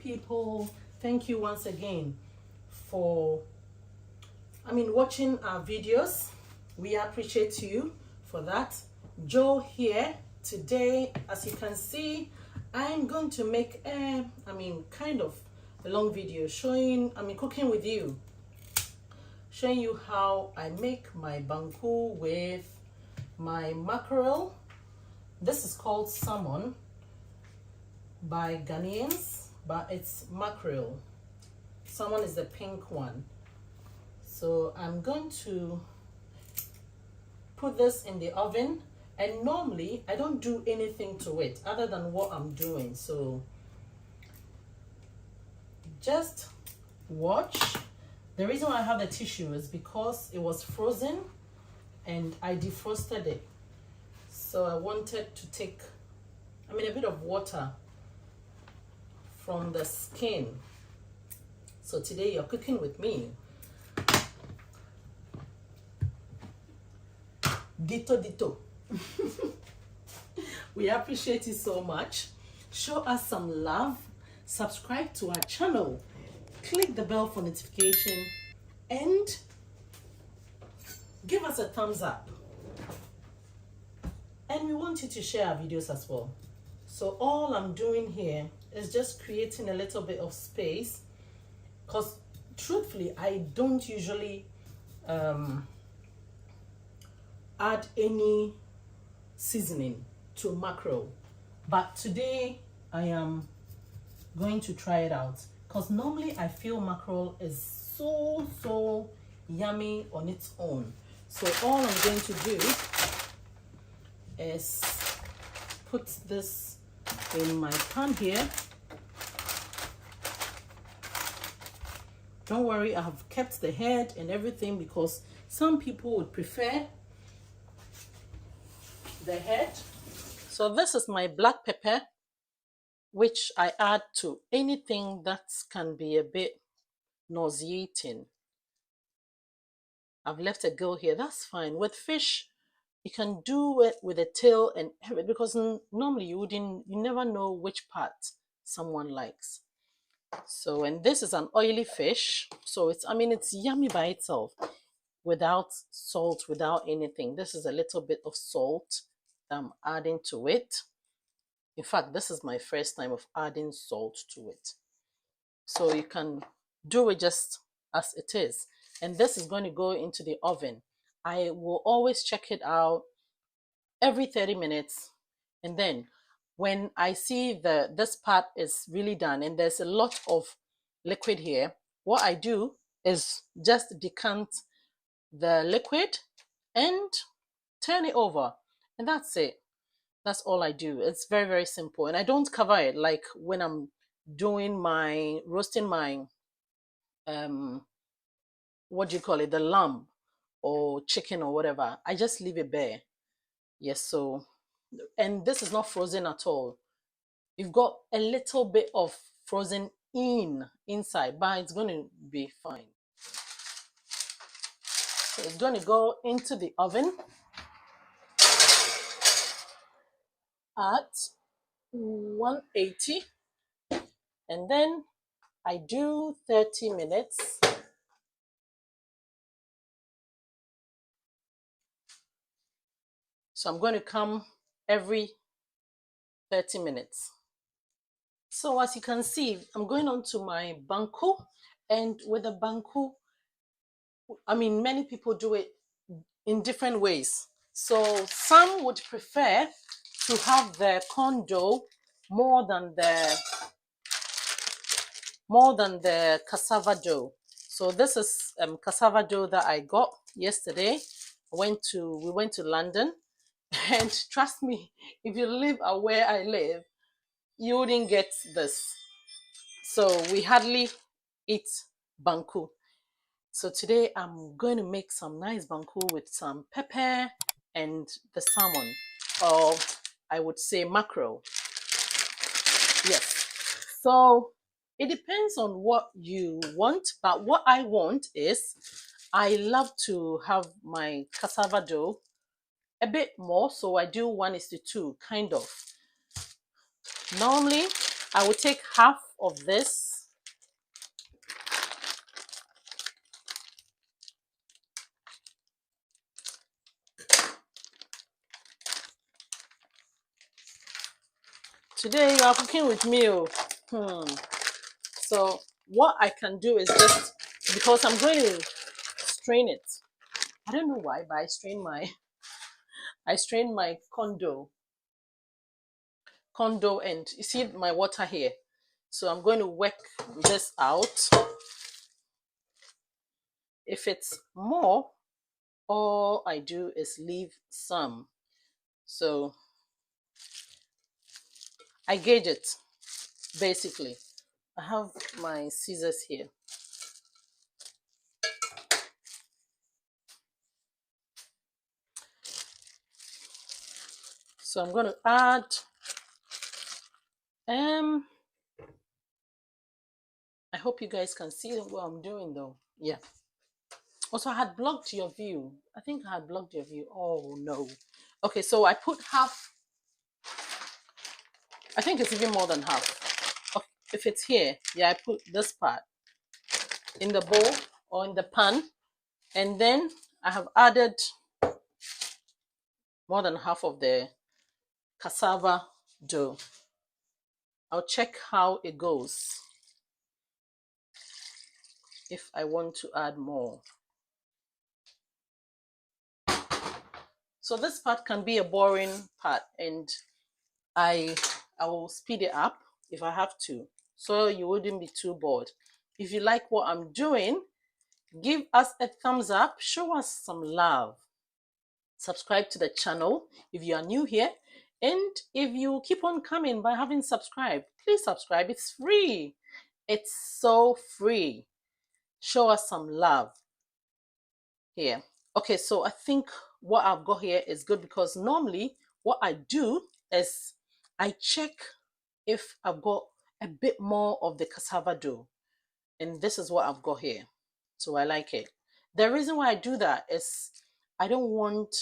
people. Thank you once again for watching our videos. We appreciate you for that. Joe here today. As you can see, I'm going to make kind of a long video showing cooking with you, showing you how I make my banku with my mackerel. This is called salmon by Ghanaians, but it's mackerel. Salmon is the pink one. So I'm going to put this in the oven, and normally I don't do anything to it other than what I'm doing. So just watch. The reason why I have the tissue is because it was frozen and I defrosted it. So I wanted to take a bit of water from the skin. So today you're cooking with me. Ditto. We appreciate you so much. Show us some love. Subscribe to our channel. Click the bell for notification and give us a thumbs up. And we want you to share our videos as well. So all I'm doing here is just creating a little bit of space, because truthfully I don't usually add any seasoning to mackerel, but today I am going to try it out, because normally I feel mackerel is so yummy on its own. So all I'm going to do is put this in my pan here. Don't worry, I have kept the head and everything, because some people would prefer the head. So this is my black pepper, which I add to anything that can be a bit nauseating. I've left a gill here, that's fine. With fish, you can do it with a tail and everything, because normally you never know which part someone likes. So, and this is an oily fish, so it's yummy by itself, without salt, without anything. This is a little bit of salt I'm adding to it. In fact, this is my first time of adding salt to it. So you can do it just as it is. And this is going to go into the oven. I will always check it out every 30 minutes. And then when I see this part is really done and there's a lot of liquid here, what I do is just decant the liquid and turn it over, and that's it. That's all I do. It's very simple, and I don't cover it like when I'm doing my roasting my what do you call it, the lamb or chicken or whatever. I just leave it bare. Yes. So, and this is not frozen at all. You've got a little bit of frozen inside, but it's going to be fine. So it's going to go into the oven at 180, and then I do 30 minutes. So I'm going to come every 30 minutes. So as you can see, I'm going on to my banku, and with the banku, many people do it in different ways. So some would prefer to have the corn dough more than the cassava dough. So this is cassava dough that I got yesterday. We went to London, and trust me, if you live where I live, you wouldn't get this. So we hardly eat banku. So today I'm going to make some nice banku with some pepper and the salmon, or I would say mackerel. Yes. So it depends on what you want, but what I want is, I love to have my cassava dough a bit more, so I do 1:2 kind of. Normally I would take half of this. Today you are cooking with me. Oh. So what I can do is just, because I'm going to strain it. I don't know why, but I strain my condo, and you see my water here. So I'm going to work this out. If it's more, all I do is leave some. So I gauge it basically. I have my scissors here. So I'm going to add I hope you guys can see what I'm doing though. Yeah. Also, I had blocked your view. I think I had blocked your view. Oh no. Okay, so I put half. I think it's even more than half. Okay, if it's here, yeah, I put this part in the bowl or in the pan, and then I have added more than half of the cassava dough. I'll check how it goes if I want to add more. So this part can be a boring part, and I will speed it up if I have to, so you wouldn't be too bored. If you like what I'm doing, give us a thumbs up, show us some love. Subscribe to the channel if you are new here, and if you keep on coming by having subscribed, please subscribe. It's free. It's so free. Show us some love here. Okay, so I think what I've got here is good, because normally what I do is I check if I've got a bit more of the cassava dough, and this is what I've got here. So I like it. The reason why I do that is I don't want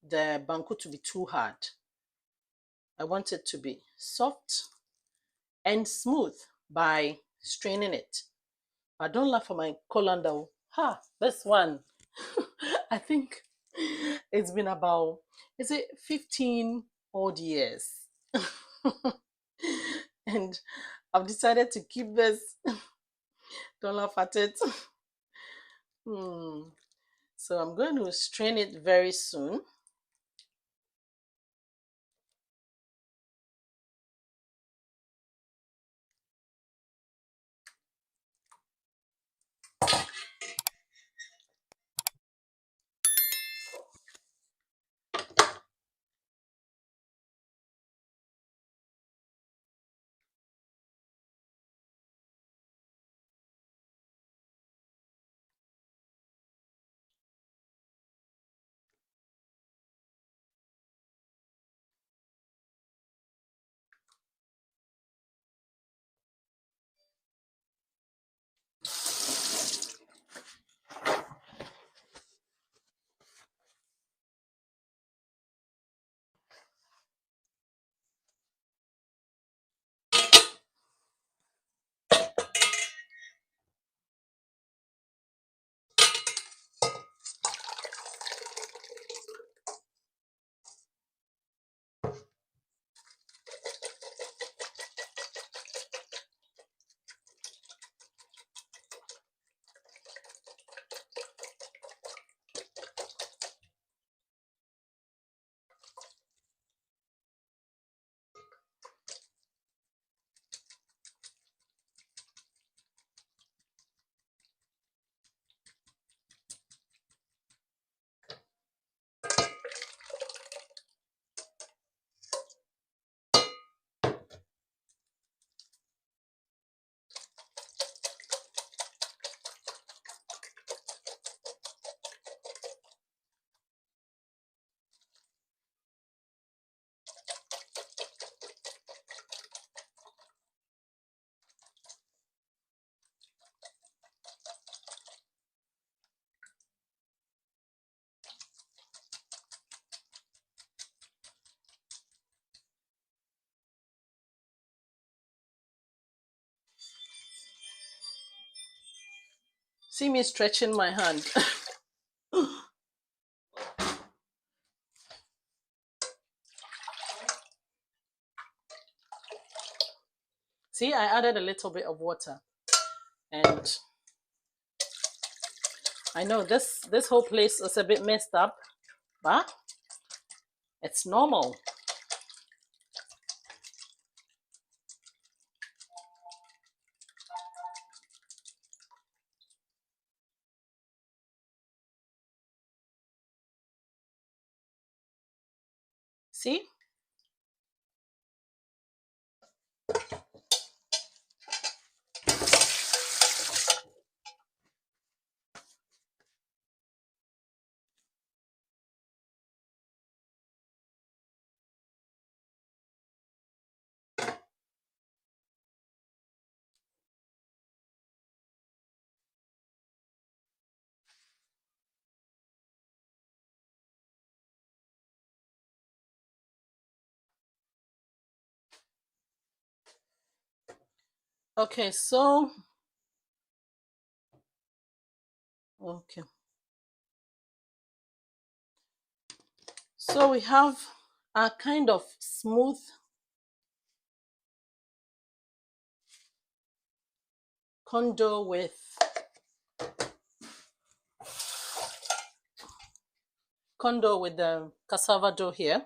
the banku to be too hard. I want it to be soft and smooth by straining it. But don't laugh at my colander. Ha, this one. I think it's been about, is it 15 odd years? And I've decided to keep this. Don't laugh at it. So I'm going to strain it very soon. See me stretching my hand. See, I added a little bit of water, and I know this whole place is a bit messed up, but it's normal. See? Okay, so okay. So we have a kind of smooth condo with the cassava dough here.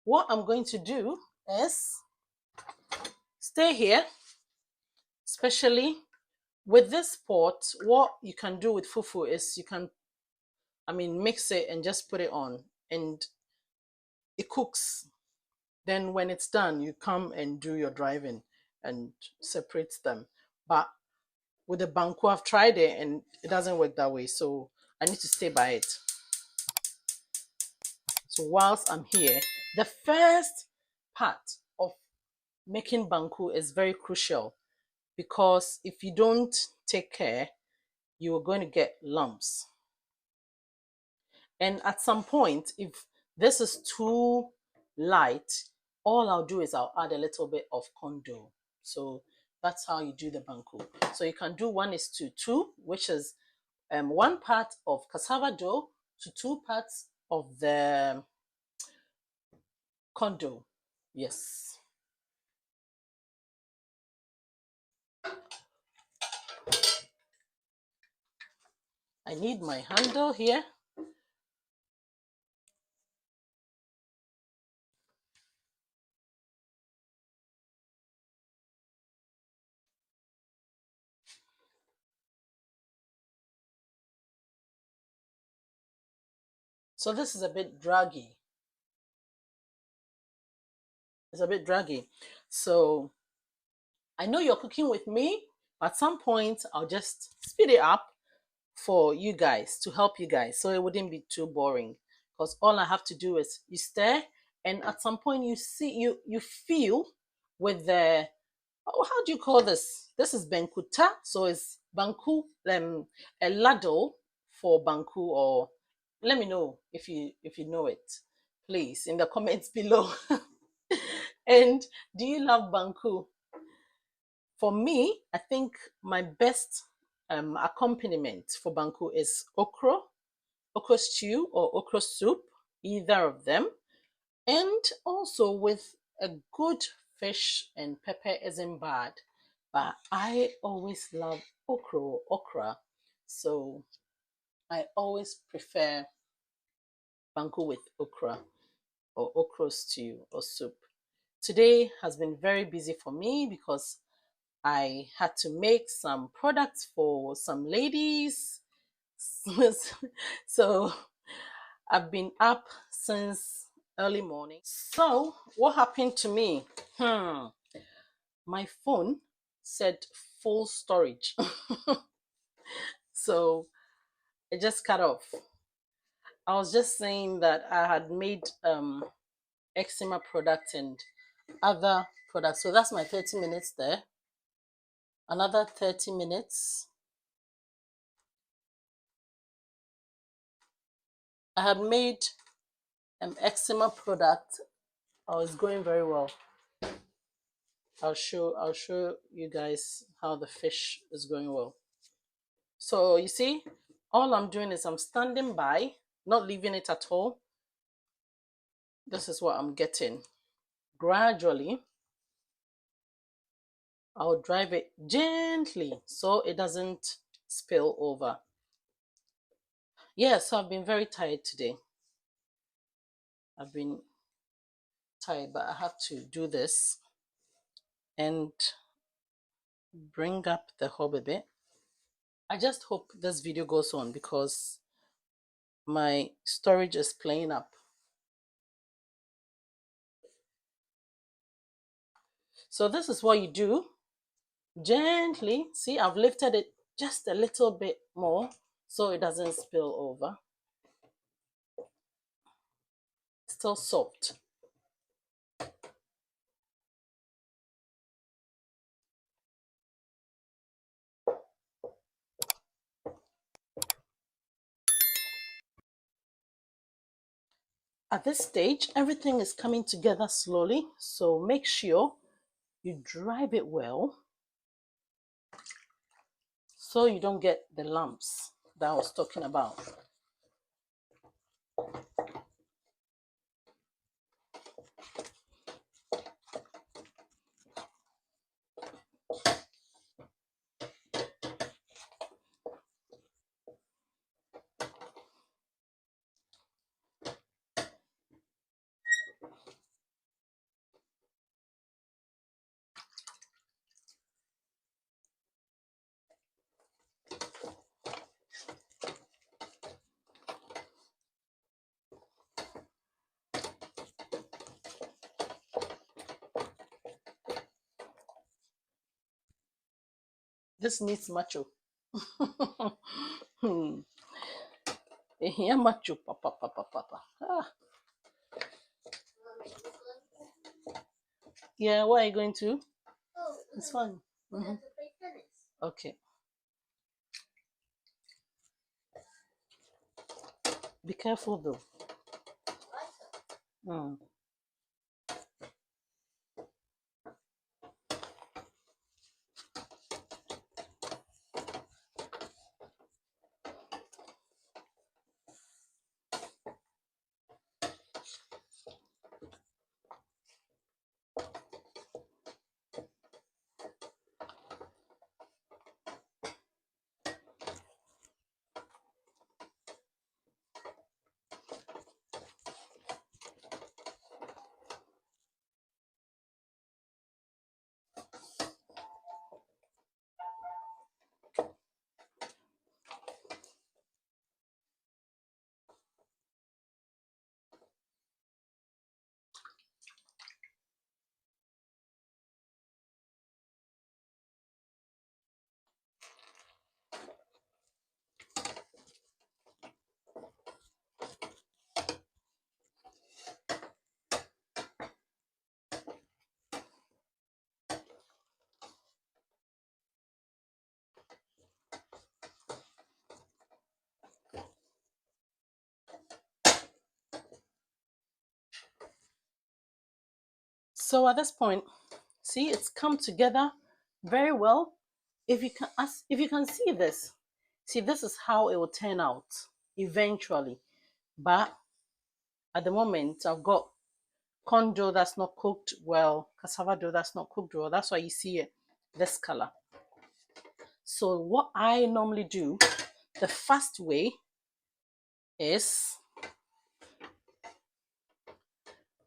What I'm going to do is stay here, especially with this pot. What you can do with fufu is you can, mix it and just put it on, and it cooks. Then when it's done, you come and do your driving and separate them. But with the banku, I've tried it and it doesn't work that way. So I need to stay by it. So whilst I'm here, the first part of making banku is very crucial, because if you don't take care, you are going to get lumps. And at some point, if this is too light, all I'll do is I'll add a little bit of condo. So that's how you do the banku. So you can do 1:2, which is one part of cassava dough to 2 parts of the condo. Yes. I need my handle here. So this is a bit draggy. It's a bit draggy. So I know you're cooking with me. At some point, I'll just speed it up for you guys, to help you guys, so it wouldn't be too boring. Because all I have to do is you stir, and at some point you feel with the, how do you call this? This is benkuta, so it's banku, a ladle for banku, or let me know if you know it, please, in the comments below. And do you love banku? For me, I think my best accompaniment for banku is okra stew or okra soup, either of them, and also with a good fish and pepper isn't bad. But I always love okra, so I always prefer banku with okra or okra stew or soup. Today has been very busy for me because I had to make some products for some ladies. So I've been up since early morning. So what happened to me? My phone said full storage. So it just cut off. I was just saying that I had made eczema product and other products. So that's my 30 minutes there. Another 30 minutes. I had made an eczema product. I was going very well. I'll show you guys how the fish is going well. So you see, all I'm doing is I'm standing by, not leaving it at all. This is what I'm getting. Gradually, I'll drive it gently so it doesn't spill over. Yeah, so I've been very tired today. I've been tired, but I have to do this and bring up the hob a bit. I just hope this video goes on because my storage is playing up. So this is what you do. Gently, see, I've lifted it just a little bit more so it doesn't spill over. Still soft. At this stage, everything is coming together slowly, so make sure you drive it well so you don't get the lumps that I was talking about. This needs macho. Here macho, papa, papa, papa. Ah. Yeah, where are you going to? It's fine. Okay. Be careful though. Mm. So at this point, see, it's come together very well. If you can see this, see, this is how it will turn out eventually. But at the moment, I've got corn dough that's not cooked well, cassava dough that's not cooked well. That's why you see it this color. So what I normally do, the fast way is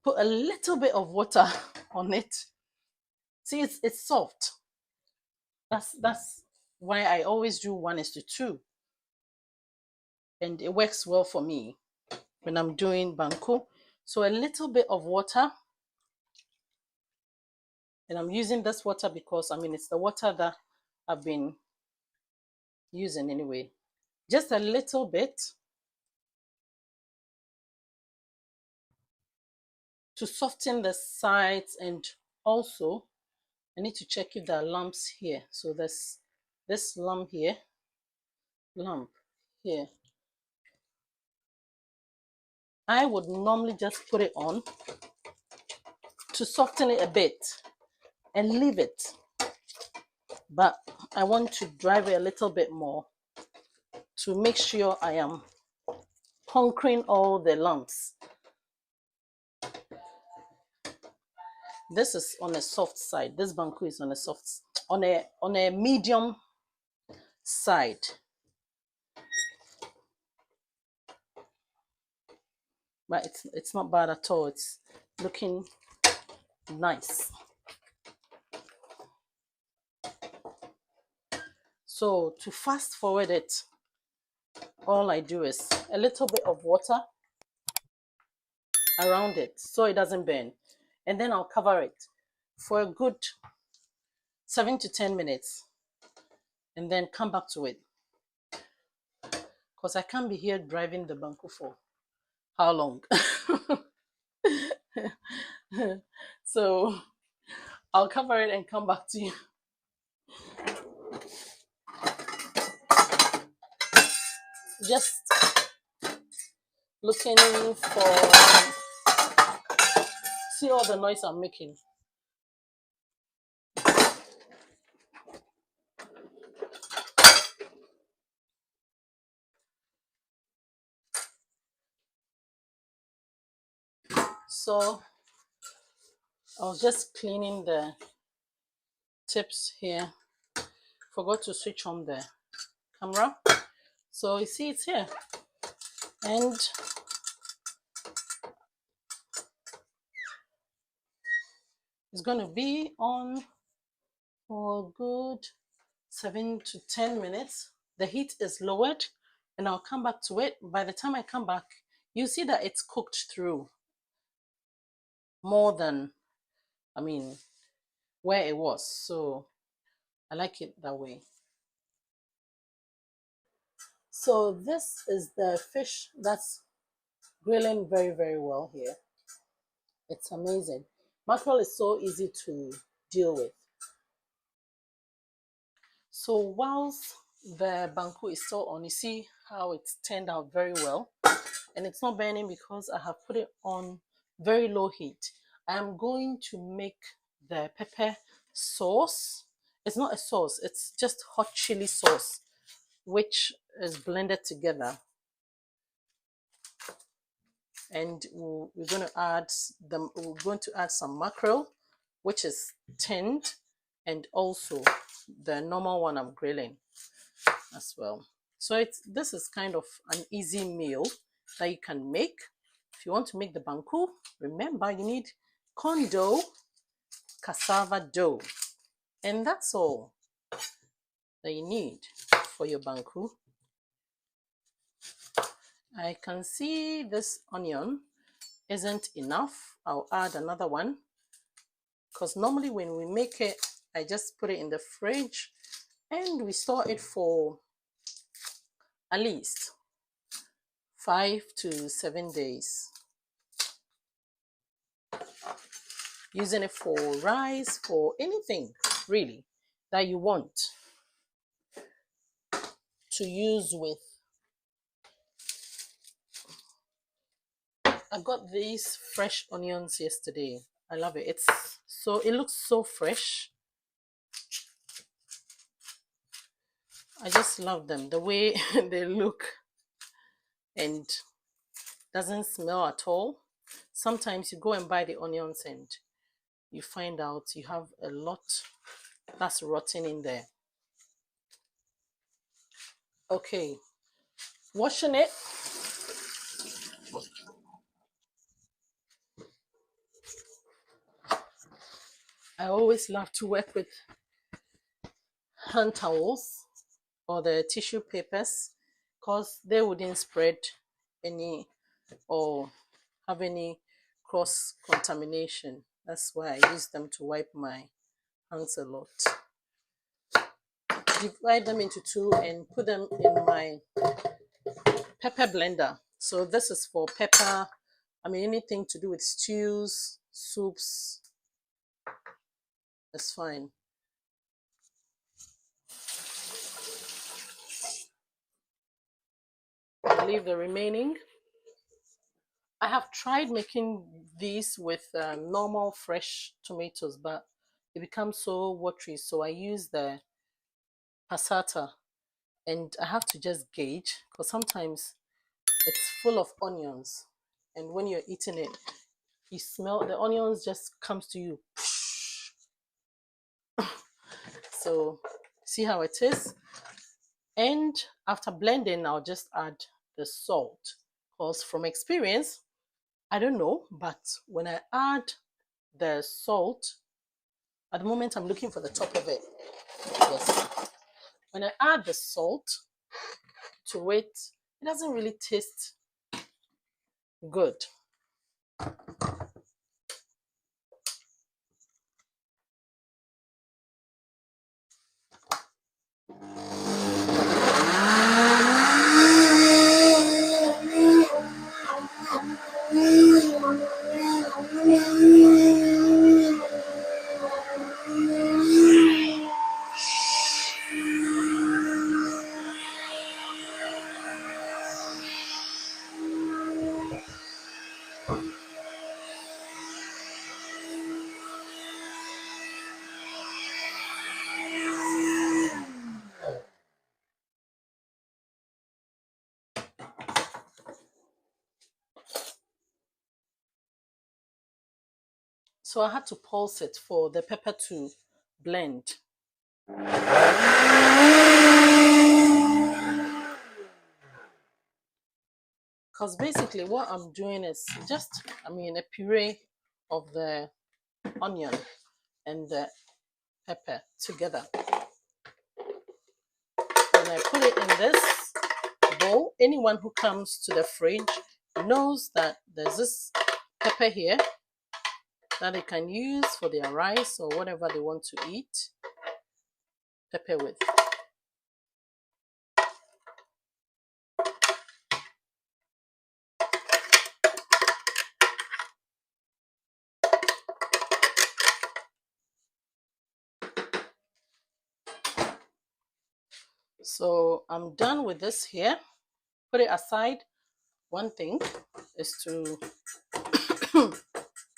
put a little bit of water on it. See, it's soft. That's why I always do 1:2, and it works well for me when I'm doing banku. So a little bit of water, and I'm using this water because I mean it's the water that I've been using anyway. Just a little bit to soften the sides, and also I need to check if there are lumps here. So there's this lump here, lump here. I would normally just put it on to soften it a bit and leave it. But I want to drive it a little bit more. to make sure I am conquering all the lumps. This is on a soft side. This banku is on a on a medium side. But it's not bad at all. It's looking nice. So to fast forward it, all I do is a little bit of water around it so it doesn't burn. And then I'll cover it for a good 7 to 10 minutes and then come back to it. Because I can't be here driving the banku for how long? So I'll cover it and come back to you. Just looking for, see all the noise I'm making. So I was just cleaning the tips here. Forgot to switch on the camera. So you see it's here. And it's going to be on for a good 7 to 10 minutes. The heat is lowered and I'll come back to it. By the time I come back, you see that it's cooked through more than, where it was. So I like it that way. So this is the fish that's grilling very, very well here. It's amazing. Mackerel is so easy to deal with. So whilst the banku is still on, you see how it's turned out very well. And it's not burning because I have put it on very low heat. I am going to make the pepper sauce. It's not a sauce, it's just hot chili sauce, which is blended together. And we're going to add some mackerel, which is tinned, and also the normal one I'm grilling as well. So this is kind of an easy meal that you can make. If you want to make the banku, remember you need corn dough, cassava dough, and that's all that you need for your banku. I can see this onion isn't enough. I'll add another one because normally when we make it, I just put it in the fridge and we store it for at least 5 to 7 days. Using it for rice, for anything really that you want to use with. I got these fresh onions yesterday. I love it. It looks so fresh. I just love them, the way they look, and doesn't smell at all. Sometimes you go and buy the onions and you find out you have a lot that's rotten in there. Okay, washing it. I always love to work with hand towels or the tissue papers because they wouldn't spread any or have any cross contamination. That's why I use them to wipe my hands a lot. Divide them into two and put them in my pepper blender. So this is for pepper, anything to do with stews, soups, is fine. I'll leave the remaining. I have tried making these with normal fresh tomatoes, but it becomes so watery. So I use the passata and I have to just gauge because sometimes it's full of onions, and when you're eating it, you smell the onions just comes to you. So see how it is. And after blending, I'll just add the salt. Because from experience, I don't know, but when I add the salt, at the moment I'm looking for the top of it. Yes. When I add the salt to it, it doesn't really taste good. So I had to pulse it for the pepper to blend. Because basically what I'm doing is just, a puree of the onion and the pepper together. When I put it in this bowl, anyone who comes to the fridge knows that there's this pepper here that they can use for their rice or whatever they want to eat pepper with. So I'm done with this here. Put it aside. One thing is to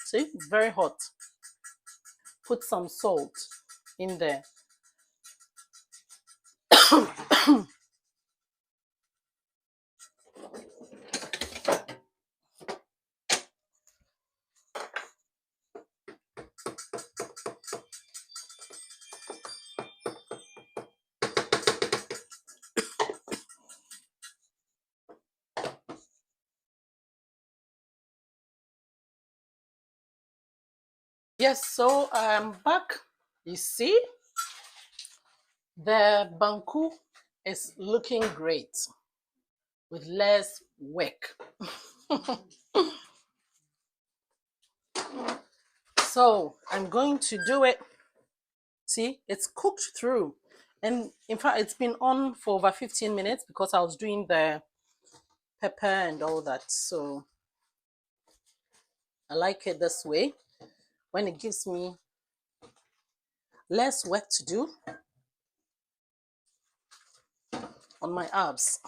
see, very hot. Put some salt in there. Yes, so I'm back. You see, the Banku is looking great with less work. So I'm going to do it. See, it's cooked through. And in fact, it's been on for over 15 minutes because I was doing the pepper and all that. So I like it this way when it gives me less work to do on my abs.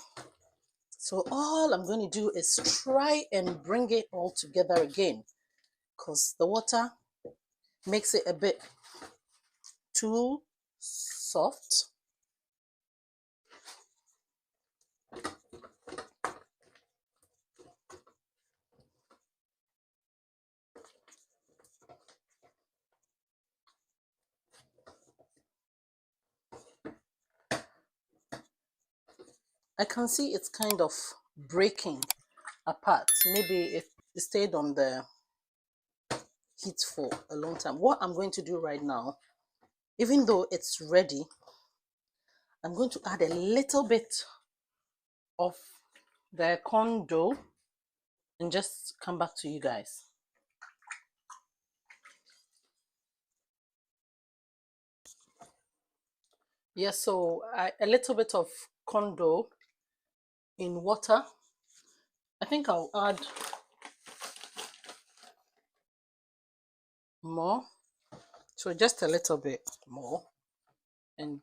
So all I'm going to do is try and bring it all together again because the water makes it a bit too soft. I can see it's kind of breaking apart. Maybe it stayed on the heat for a long time. What I'm going to do right now, even though it's ready, I'm going to add a little bit of the corn dough and just come back to you guys. Yes, so a little bit of corn dough in water. I think I'll add more, so just a little bit more, and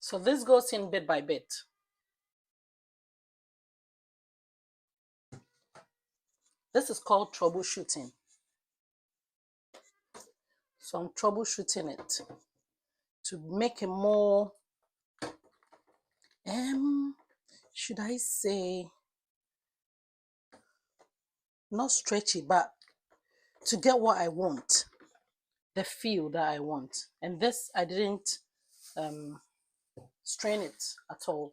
So this goes in bit by bit. This is called troubleshooting. So I'm troubleshooting it to make it more, should I say, not stretchy, but to get what I want, the feel that I want. And this, I didn't strain it at all.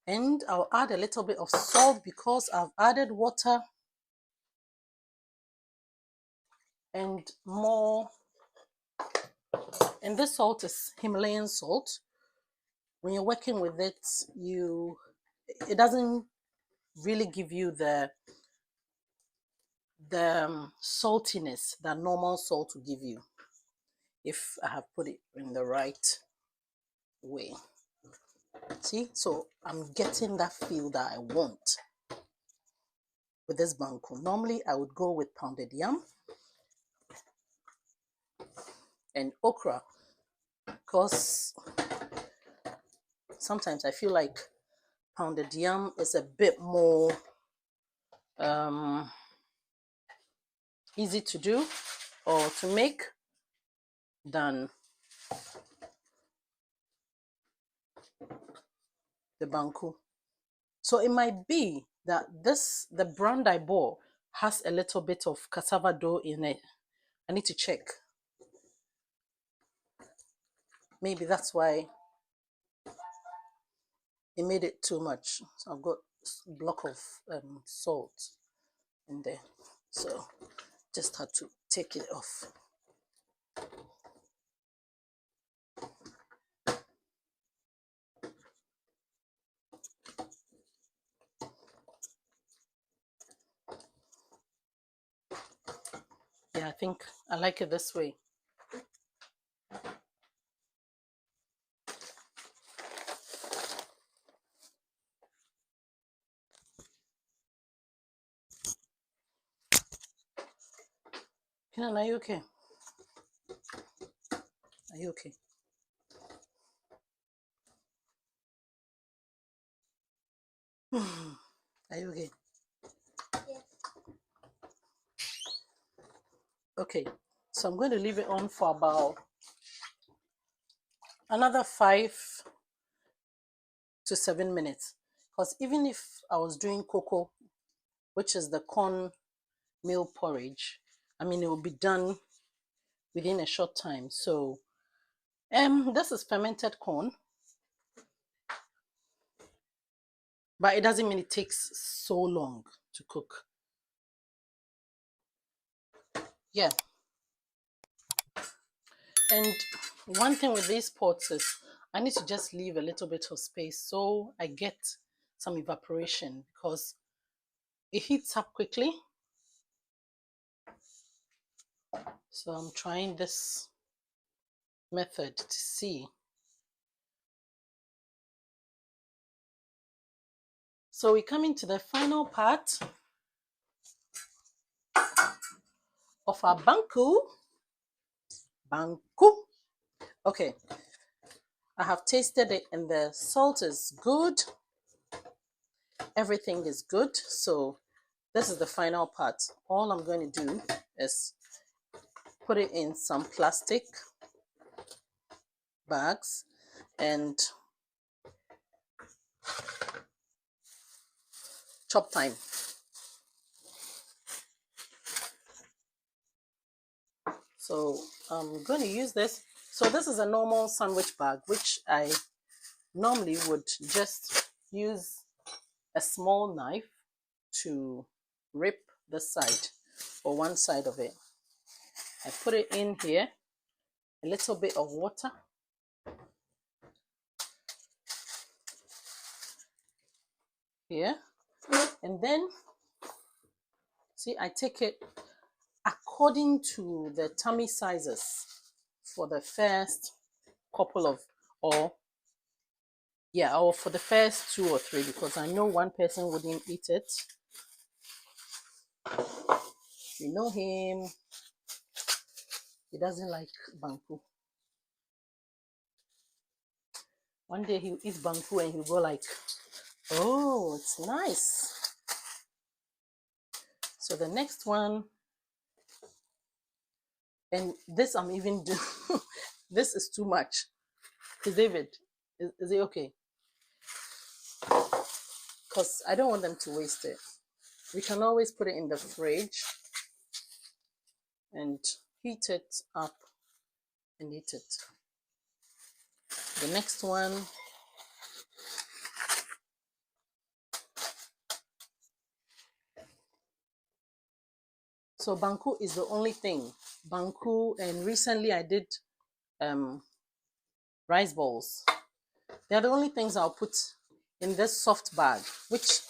And I'll add a little bit of salt because I've added water and more. And this salt is Himalayan salt. When you're working with it, it doesn't really give you the saltiness that normal salt will give you if I have put it in the right way. See, so I'm getting that feel that I want with this banku. Normally I would go with pounded yam and okra because sometimes I feel like pounded yam is a bit more easy to do or to make than the banku. So it might be that the brand I bought has a little bit of cassava dough in it. I need to check. Maybe that's why it made it too much. So I've got a block of salt in there. So just had to take it off. Yeah, I think I like it this way. Kenan, are you okay? Are you okay? Are you okay? Okay, so I'm going to leave it on for about another 5 to 7 minutes. Because even if I was doing cocoa, which is the corn meal porridge, I mean, it will be done within a short time. So this is fermented corn, but it doesn't mean it takes so long to cook. Yeah. And one thing with these pots is I need to just leave a little bit of space so I get some evaporation because it heats up quickly. So I'm trying this method to see. So we're coming to the final part of our banku. Banku. Okay, I have tasted it and the salt is good. Everything is good. So this is the final part. All I'm going to do is put it in some plastic bags and chop time. So I'm going to use this. So this is a normal sandwich bag, which I normally would just use a small knife to rip the side or one side of it. I put it in here, a little bit of water. Here. And then, see, I take it according to the tummy sizes for the first couple of, or for the first 2 or 3, because I know one person wouldn't eat it. You know him. He doesn't like banku. One day he'll eat banku and he'll go like, oh, it's nice. So the next one, and this I'm even doing, this is too much. Because David, is it okay? Because I don't want them to waste it. We can always put it in the fridge and heat it up and eat it. The next one, so Banku is the only thing. Banku, and recently I did rice balls. They're the only things I'll put in this soft bag, which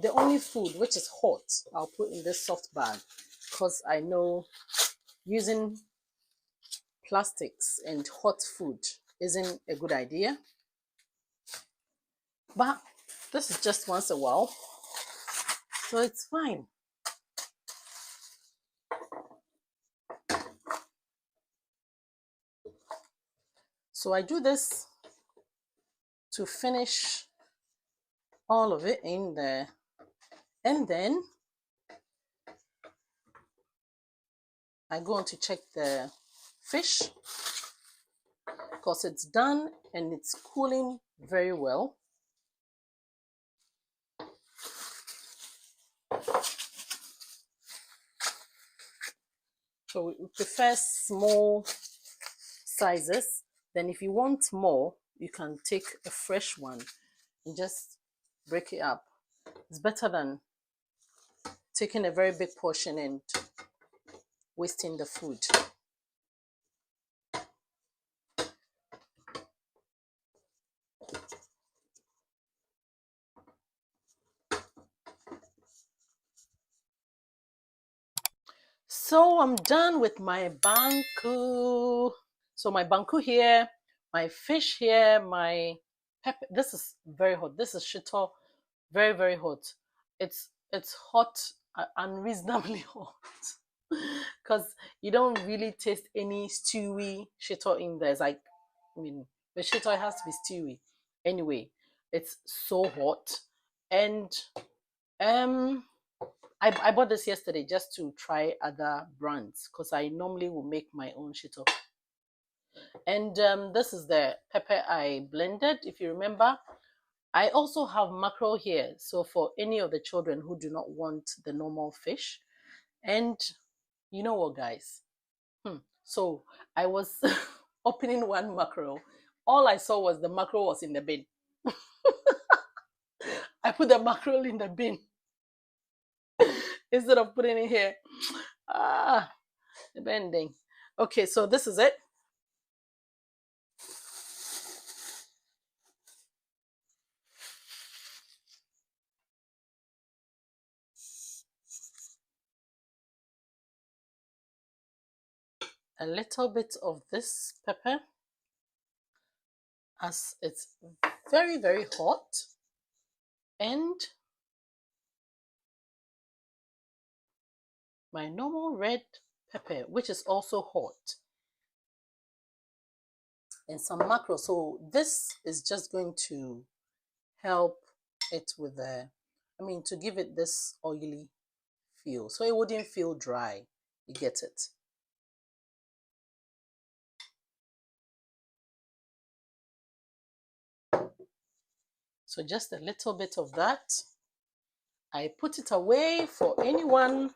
the only food which is hot, I'll put in this soft bag because I know using plastics and hot food isn't a good idea. But this is just once a while, so it's fine. So I do this to finish all of it in there, and then I go on to check the fish because it's done and it's cooling very well. So we prefer small sizes. Then if you want more, you can take a fresh one and just break it up. It's better than taking a very big portion and wasting the food. So I'm done with my banku. So my banku here, my fish here, my pepper. This is very hot. This is shito, very very hot. It's hot, unreasonably hot, because you don't really taste any stewy shito in there. It's like, I mean, the shito has to be stewy. Anyway, it's so hot, and um I bought this yesterday just to try other brands because I normally will make my own shito. And this is the pepper I blended, if you remember. I also have mackerel here, so for any of the children who do not want the normal fish. And you know what, guys? So I was opening one mackerel. All I saw was the mackerel was in the bin. I put the mackerel in the bin instead of putting it here. Ah, the bending. Okay, so this is it. A little bit of this pepper as it's very very hot, and my normal red pepper which is also hot, and some mackerel. So this is just going to help it with the, I mean, to give it this oily feel so it wouldn't feel dry. You get it? So just a little bit of that. I put it away for anyone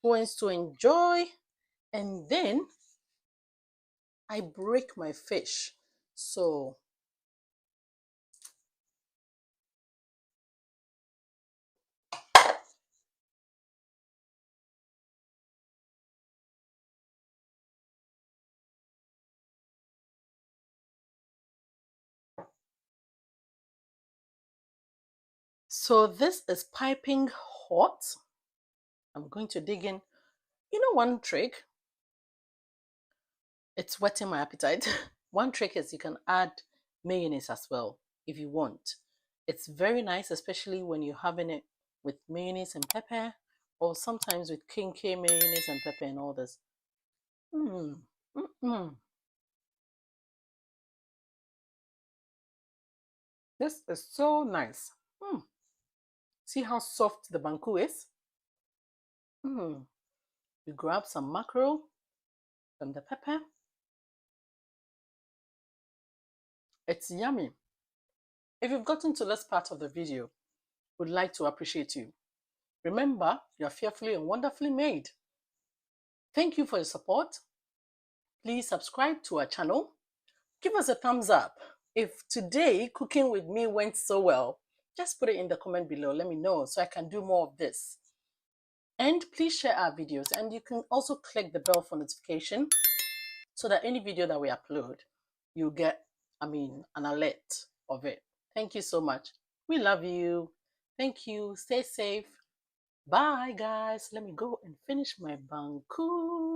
who wants to enjoy, and then I break my fish. So this is piping hot. I'm going to dig in. You know, one trick, it's whetting my appetite. One trick is you can add mayonnaise as well if you want. It's very nice, especially when you're having it with mayonnaise and pepper, or sometimes with king K mayonnaise and pepper and all this. Mm. Mm-mm. This is so nice. See how soft the banku is? You grab some mackerel from the pepper. It's yummy. If you've gotten to this part of the video, we'd like to appreciate you. Remember, you're fearfully and wonderfully made. Thank you for your support. Please subscribe to our channel. Give us a thumbs up. If today cooking with me went so well, just put it in the comment below. Let me know so I can do more of this. And please share our videos, and you can also click the bell for notification so that any video that we upload, you get, an alert of it. Thank you so much. We love you. Thank you. Stay safe. Bye, guys. Let me go and finish my banku.